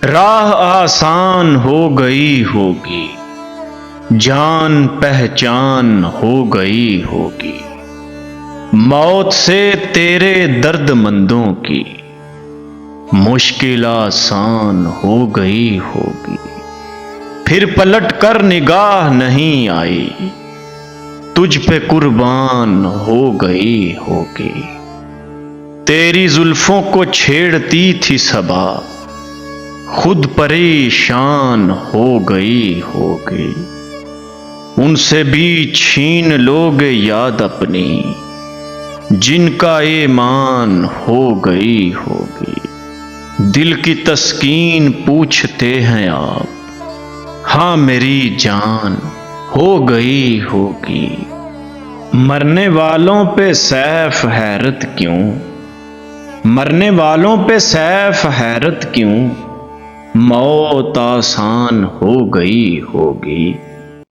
راہ آسان ہو گئی ہوگی، جان پہچان ہو گئی ہوگی، موت سے تیرے درد مندوں کی مشکل آسان ہو گئی ہوگی۔ پھر پلٹ کر نگاہ نہیں آئی، تجھ پہ قربان ہو گئی ہوگی۔ تیری زلفوں کو چھیڑتی تھی صبا، خود پریشان ہو گئی ہوگی۔ ان سے بھی چھین لوگے یاد اپنی، جن کا ایمان ہو گئی ہوگی۔ دل کی تسکین پوچھتے ہیں آپ، ہاں میری جان ہو گئی ہوگی۔ مرنے والوں پہ سیف حیرت کیوں، مرنے والوں پہ سیف حیرت کیوں، موت آسان ہو گئی ہوگی۔